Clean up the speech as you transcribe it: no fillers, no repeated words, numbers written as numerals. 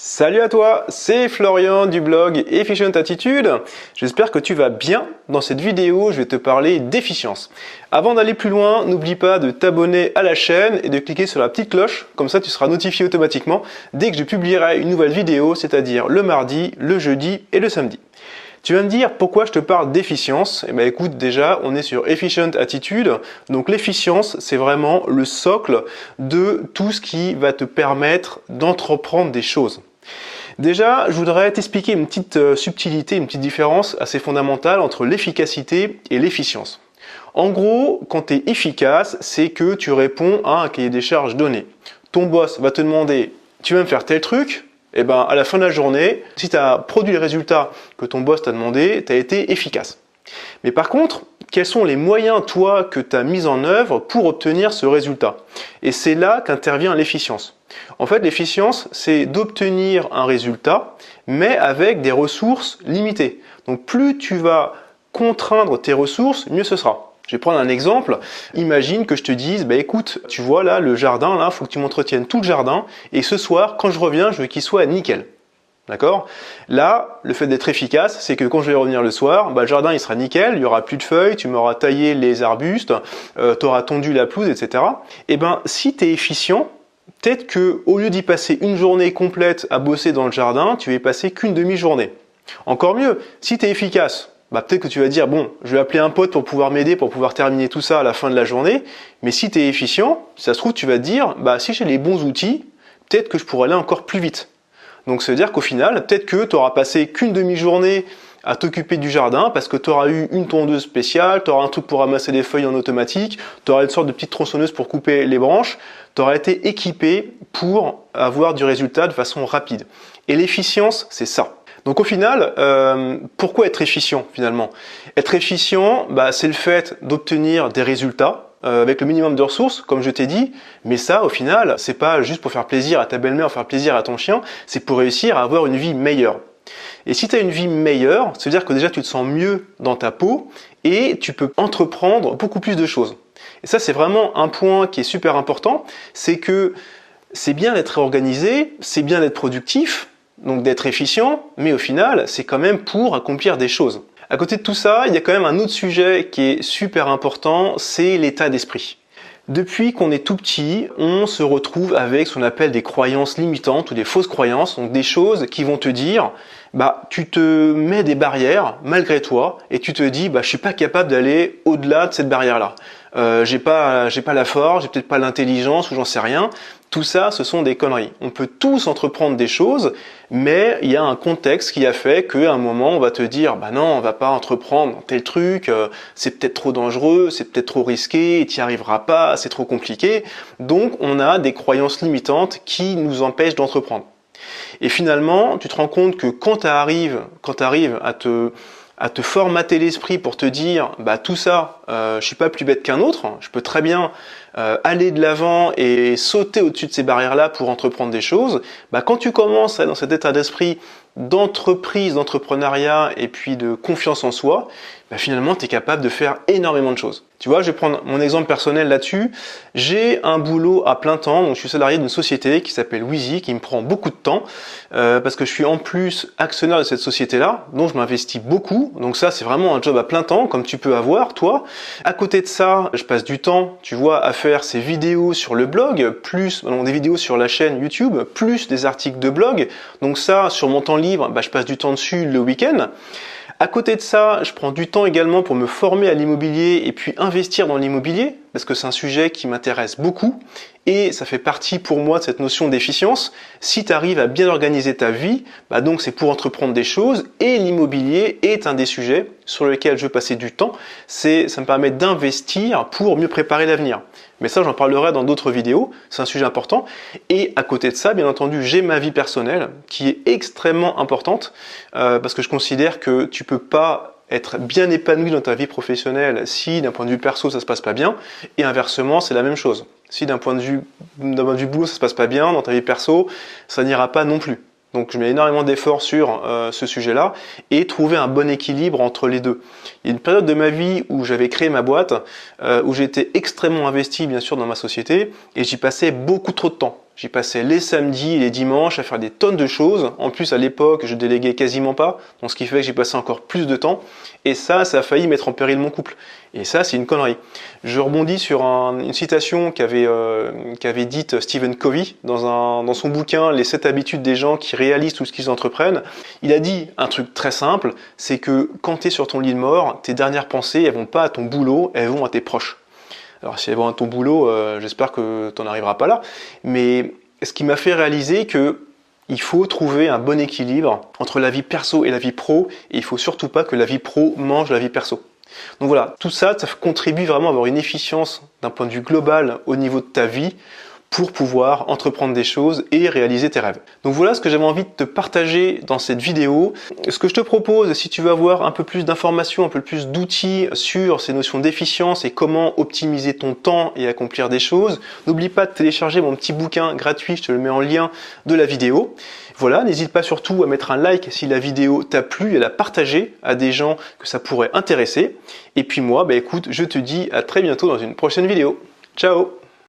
Salut à toi, c'est Florian du blog Efficient Attitude. J'espère que tu vas bien. Dans cette vidéo, je vais te parler d'efficience. Avant d'aller plus loin, n'oublie pas de t'abonner à la chaîne et de cliquer sur la petite cloche. Comme ça, tu seras notifié automatiquement dès que je publierai une nouvelle vidéo, c'est-à-dire le mardi, le jeudi et le samedi. Tu vas me dire pourquoi je te parle d'efficience. Eh bien écoute, déjà on est sur Efficient Attitude, donc l'efficience c'est vraiment le socle de tout ce qui va te permettre d'entreprendre des choses. Déjà, je voudrais t'expliquer une petite subtilité, une petite différence assez fondamentale entre l'efficacité et l'efficience. En gros, quand tu es efficace, c'est que tu réponds à un cahier des charges donné. Ton boss va te demander « tu vas me faire tel truc ?» Et ben à la fin de la journée, si tu as produit les résultats que ton boss t'a demandé, tu as été efficace. Mais par contre, quels sont les moyens, toi, que tu as mis en œuvre pour obtenir ce résultat? Et c'est là qu'intervient l'efficience. En fait, l'efficience, c'est d'obtenir un résultat, mais avec des ressources limitées. Donc plus tu vas contraindre tes ressources, mieux ce sera. Je vais prendre un exemple. Imagine que je te dise, écoute, tu vois là, le jardin, là, il faut que tu m'entretiennes tout le jardin. Et ce soir, quand je reviens, je veux qu'il soit nickel. D'accord? Là, le fait d'être efficace, c'est que quand je vais revenir le soir, le jardin, il sera nickel, il n'y aura plus de feuilles, tu m'auras taillé les arbustes, tu auras tondu la pelouse, etc. Et si tu es efficient, peut-être qu'au lieu d'y passer une journée complète à bosser dans le jardin, tu vas y passer qu'une demi-journée. Encore mieux, si tu es efficace, peut-être que tu vas dire, bon, je vais appeler un pote pour pouvoir m'aider, pour pouvoir terminer tout ça à la fin de la journée. Mais si tu es efficient, si ça se trouve, tu vas te dire, si j'ai les bons outils, peut-être que je pourrais aller encore plus vite. Donc ça veut dire qu'au final, peut-être que tu n'auras passé qu'une demi-journée à t'occuper du jardin parce que tu auras eu une tondeuse spéciale, tu auras un truc pour ramasser les feuilles en automatique, tu auras une sorte de petite tronçonneuse pour couper les branches, tu auras été équipé pour avoir du résultat de façon rapide. Et l'efficience, c'est ça. Donc au final, pourquoi être efficient finalement? Être efficient, c'est le fait d'obtenir des résultats avec le minimum de ressources, comme je t'ai dit, mais ça au final, c'est pas juste pour faire plaisir à ta belle-mère, faire plaisir à ton chien, c'est pour réussir à avoir une vie meilleure. Et si tu as une vie meilleure, ça veut dire que déjà tu te sens mieux dans ta peau et tu peux entreprendre beaucoup plus de choses. Et ça c'est vraiment un point qui est super important, c'est que c'est bien d'être organisé, c'est bien d'être productif, donc d'être efficient, mais au final, c'est quand même pour accomplir des choses. À côté de tout ça, il y a quand même un autre sujet qui est super important, c'est l'état d'esprit. Depuis qu'on est tout petit, on se retrouve avec ce qu'on appelle des croyances limitantes ou des fausses croyances, donc des choses qui vont te dire, tu te mets des barrières malgré toi et tu te dis, je suis pas capable d'aller au-delà de cette barrière-là. J'ai pas la force, j'ai peut-être pas l'intelligence ou j'en sais rien. Tout ça, ce sont des conneries. On peut tous entreprendre des choses, mais il y a un contexte qui a fait qu'à un moment, on va te dire, non, on va pas entreprendre tel truc, c'est peut-être trop dangereux, c'est peut-être trop risqué, tu n'y arriveras pas, c'est trop compliqué. Donc, on a des croyances limitantes qui nous empêchent d'entreprendre. Et finalement, tu te rends compte que quand tu arrives à te formater l'esprit pour te dire tout ça, je suis pas plus bête qu'un autre, je peux très bien aller de l'avant et sauter au-dessus de ces barrières-là pour entreprendre des choses, quand tu commences à être dans cet état d'esprit d'entreprise, d'entrepreneuriat et puis de confiance en soi, finalement tu es capable de faire énormément de choses. Tu vois, je vais prendre mon exemple personnel là-dessus. J'ai un boulot à plein temps, donc je suis salarié d'une société qui s'appelle Wheezy, qui me prend beaucoup de temps, parce que je suis en plus actionnaire de cette société-là, donc je m'investis beaucoup. Donc ça, c'est vraiment un job à plein temps, comme tu peux avoir, toi. À côté de ça, je passe du temps, tu vois, à faire ces vidéos sur le blog, plus des vidéos sur la chaîne YouTube, plus des articles de blog. Donc ça, sur mon temps libre, je passe du temps dessus le week-end. À côté de ça, je prends du temps également pour me former à l'immobilier et puis investir dans l'immobilier, parce que c'est un sujet qui m'intéresse beaucoup et ça fait partie pour moi de cette notion d'efficience. Si tu arrives à bien organiser ta vie, donc c'est pour entreprendre des choses et l'immobilier est un des sujets sur lesquels je veux passer du temps. Ça me permet d'investir pour mieux préparer l'avenir. Mais ça, j'en parlerai dans d'autres vidéos, c'est un sujet important. Et à côté de ça, bien entendu, j'ai ma vie personnelle qui est extrêmement importante parce que je considère que tu peux pas être bien épanoui dans ta vie professionnelle si d'un point de vue perso ça se passe pas bien, et inversement c'est la même chose. Si d'un point de vue boulot ça se passe pas bien, dans ta vie perso ça n'ira pas non plus. Donc je mets énormément d'efforts sur ce sujet-là et trouver un bon équilibre entre les deux. Il y a une période de ma vie où j'avais créé ma boîte, où j'étais extrêmement investi bien sûr dans ma société et j'y passais beaucoup trop de temps. J'y passais les samedis et les dimanches à faire des tonnes de choses. En plus, à l'époque, je déléguais quasiment pas, donc ce qui fait que j'y passais encore plus de temps. Et ça a failli mettre en péril mon couple. Et ça, c'est une connerie. Je rebondis sur une citation qu'avait dite Stephen Covey dans son bouquin « Les 7 habitudes des gens qui réalisent tout ce qu'ils entreprennent ». Il a dit un truc très simple, c'est que quand tu es sur ton lit de mort, tes dernières pensées, elles vont pas à ton boulot, elles vont à tes proches. Alors si elles vont à ton boulot, j'espère que tu n'en arriveras pas là. Mais ce qui m'a fait réaliser que il faut trouver un bon équilibre entre la vie perso et la vie pro, et il faut surtout pas que la vie pro mange la vie perso. Donc voilà, tout ça, ça contribue vraiment à avoir une efficience d'un point de vue global au niveau de ta vie pour pouvoir entreprendre des choses et réaliser tes rêves. Donc voilà ce que j'avais envie de te partager dans cette vidéo. Ce que je te propose, si tu veux avoir un peu plus d'informations, un peu plus d'outils sur ces notions d'efficience et comment optimiser ton temps et accomplir des choses, n'oublie pas de télécharger mon petit bouquin gratuit, je te le mets en lien de la vidéo. Voilà, n'hésite pas surtout à mettre un like si la vidéo t'a plu et à la partager à des gens que ça pourrait intéresser. Et puis moi, écoute, je te dis à très bientôt dans une prochaine vidéo. Ciao!